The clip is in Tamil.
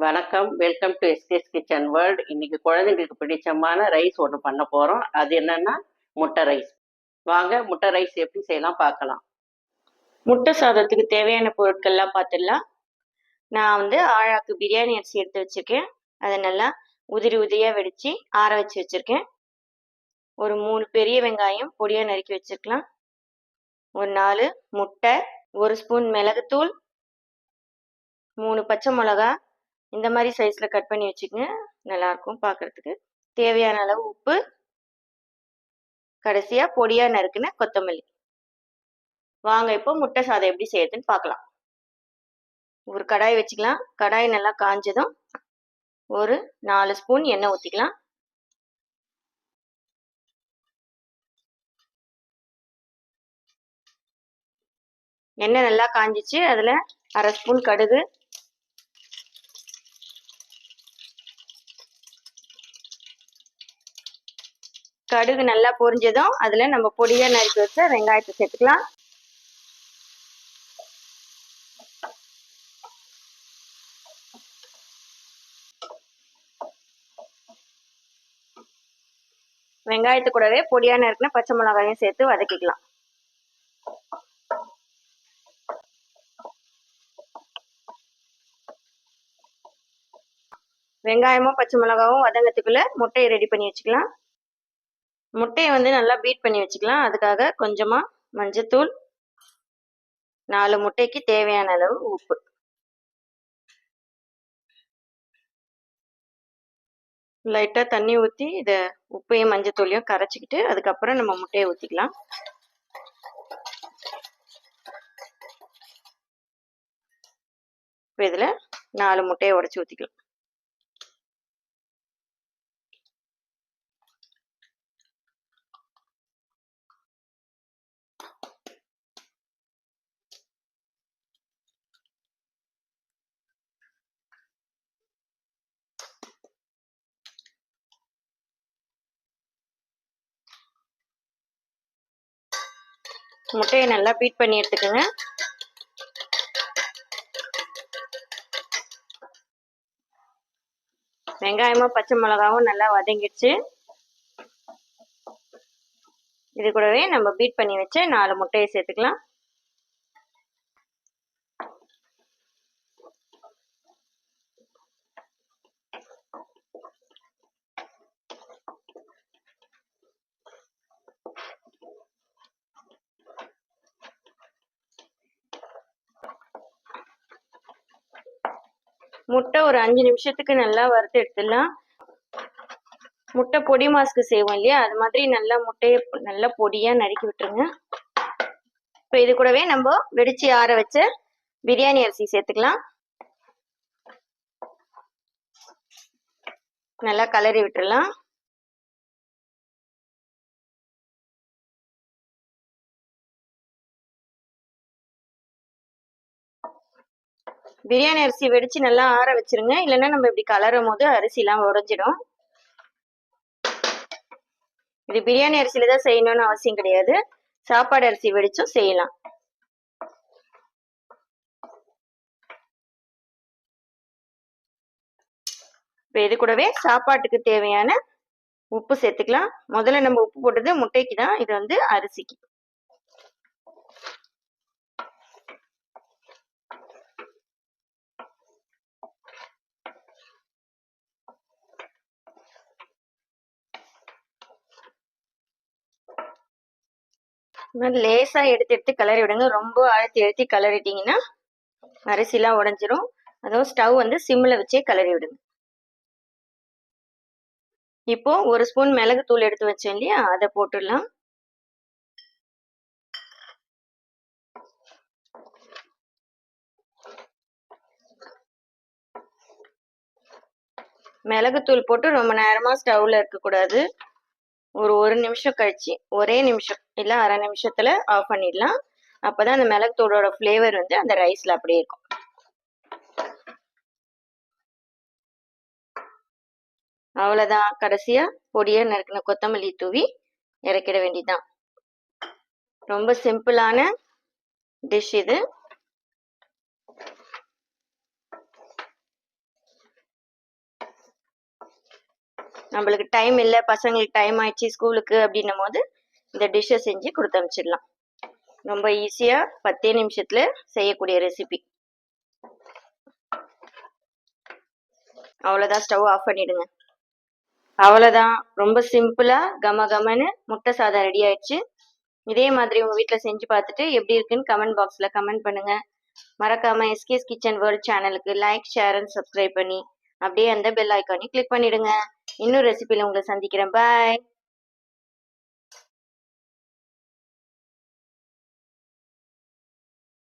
வணக்கம். Welcome to SK's kitchen world. இன்னைக்கு குழந்தைங்களுக்கு பிடிச்சமான ரைஸ் ஒன்று பண்ண போகிறோம். அது என்னன்னா முட்டை ரைஸ். வாங்க முட்டை ரைஸ் எப்படி செய்யலாம் பார்க்கலாம். முட்டை சாதத்துக்கு தேவையான பொருட்கள்லாம் பார்த்துடலாம். நான் ஆழாக்கு பிரியாணி அரிசி எடுத்து வச்சுருக்கேன். அதை நல்லா உதிரி உதிரியாக வெடித்து ஆற வச்சு வச்சுருக்கேன். ஒரு 3 பெரிய வெங்காயம் பொடியாக நறுக்கி வச்சுருக்கலாம். ஒரு 4 முட்டை, 1 ஸ்பூன் மிளகுத்தூள், 3 பச்சை மிளகா இந்த மாதிரி சைஸில் கட் பண்ணி வச்சுக்கோங்க, நல்லாயிருக்கும் பார்க்குறதுக்கு. தேவையான அளவு உப்பு, கடைசியாக பொடியாக நறுக்குன கொத்தமல்லி. வாங்க இப்போ முட்டை சாதம் எப்படி செய்யறதுன்னு பார்க்கலாம். ஒரு கடாய் வச்சுக்கலாம். கடாய் நல்லா காஞ்சதும் ஒரு 4 ஸ்பூன் எண்ணெய் ஊற்றிக்கலாம். எண்ணெய் நல்லா காஞ்சிச்சு. அதில் 1/2 ஸ்பூன் கடுகு, கடுகு நல்லா பொரிஞ்சதும் அதில் நம்ம பொடியாக நறுக்கி வச்ச வெங்காயத்தை சேர்த்துக்கலாம். வெங்காயத்து கூடவே பொடியாக நறுக்கின பச்சை மிளகாயும் சேர்த்து வதக்கிக்கலாம். வெங்காயமும் பச்சை மிளகாவும் வதங்கத்துக்குள்ள முட்டையை ரெடி பண்ணி வச்சுக்கலாம். முட்டையை நல்லா பீட் பண்ணி வச்சுக்கலாம். அதுக்காக கொஞ்சமாக மஞ்சத்தூள், 4 முட்டைக்கு தேவையான அளவு உப்பு, லைட்டாக தண்ணி ஊற்றி இதை உப்பையும் மஞ்சத்தூளையும் கரைச்சிக்கிட்டு அதுக்கப்புறம் நம்ம முட்டையை ஊற்றிக்கலாம். இப்போ இதில் 4 முட்டையை உடச்சி ஊற்றிக்கலாம். முட்டையை நல்லா பீட் பண்ணி எடுத்துக்கோங்க. வெங்காயமும் பச்சை மிளகாவும் நல்லா வதங்கிடுச்சு. இது கூடவே நம்ம பீட் பண்ணி வச்ச 4 முட்டையை சேர்த்துக்கலாம். முட்டை ஒரு 5 நிமிஷத்துக்கு நல்லா வறுத்து எடுத்துடலாம். முட்டை பொடி மாஸ்க்கு செய்வோம் இல்லையா, அது மாதிரி நல்லா முட்டையை நல்லா பொடியாக நறுக்கி விட்டுருங்க. இப்போ இது கூடவே நம்ம வெடிச்சு ஆற வச்ச பிரியாணி அரிசி சேர்த்துக்கலாம். நல்லா கலரி விட்டுடலாம். பிரியாணி அரிசி வெடிச்சு நல்லா ஆற வச்சிருங்க, இல்லைன்னா நம்ம இப்படி கலரும் போது அரிசிலாம் உடைஞ்சிடும். இது பிரியாணி அரிசியில தான் செய்யணும்னு அவசியம் கிடையாது, சாப்பாடு அரிசி வெடிச்சும் செய்யலாம். இப்போ இது கூடவே சாப்பாட்டுக்கு தேவையான உப்பு சேர்த்துக்கலாம். முதல்ல நம்ம உப்பு போட்டது முட்டைக்கு தான், இது அரிசிக்கு. லேசா எடுத்து எடுத்து கிளறி விடுங்க. ரொம்ப அழுத்தி அழுத்தி கிளறிட்டீங்கன்னா அரிசிலாம் உடைஞ்சிரும். அதுவும் ஸ்டவ் சிம்மில் வச்சே கிளறி விடுங்க. இப்போ 1 ஸ்பூன் மிளகு தூள் எடுத்து வச்சேன் இல்லையா, அதை போட்டுடலாம். மிளகுத்தூள் போட்டு ரொம்ப நேரமா ஸ்டவ்ல இருக்கக்கூடாது. ஒரு நிமிஷம் கழிச்சு, ஒரே நிமிஷம் இல்லை 1/2 நிமிஷத்துல ஆஃப் பண்ணிடலாம். அப்பதான் அந்த மிளகுத்தூளோட ஃப்ளேவர் அந்த ரைஸ்ல அப்படியே இருக்கும். அவ்வளோதான். கடைசியா பொடியா நறுக்கின கொத்தமல்லி தூவி இறக்கிட வேண்டியதுதான். ரொம்ப சிம்பிளான டிஷ் இது. நம்மளுக்கு டைம் இல்லை, பசங்களுக்கு டைம் ஆயிடுச்சு ஸ்கூலுக்கு அப்படின்னும் போது இந்த டிஷ்ஷை செஞ்சு கொடுத்து அனுப்பிச்சிடலாம். ரொம்ப ஈஸியாக 10 நிமிஷத்துல செய்யக்கூடிய ரெசிபி. அவ்வளோதான், ஸ்டவ் ஆஃப் பண்ணிடுங்க. அவ்வளோதான், ரொம்ப சிம்பிளாக கம கமன்னு முட்டை சாதம் ரெடி ஆயிடுச்சு. இதே மாதிரி உங்கள் வீட்டில் செஞ்சு பார்த்துட்டு எப்படி இருக்குன்னு கமெண்ட் பாக்ஸில் கமெண்ட் பண்ணுங்க. மறக்காம எஸ்கேஸ் கிச்சன் வேர்ல்ட் சேனலுக்கு லைக், ஷேர் அண்ட் சப்ஸ்கிரைப் பண்ணி அப்படியே அந்த பெல் ஐக்கானையும் கிளிக் பண்ணிடுங்க. இன்னொரு ரெசிபியில் உங்களை சந்திக்கிறேன். பாய்.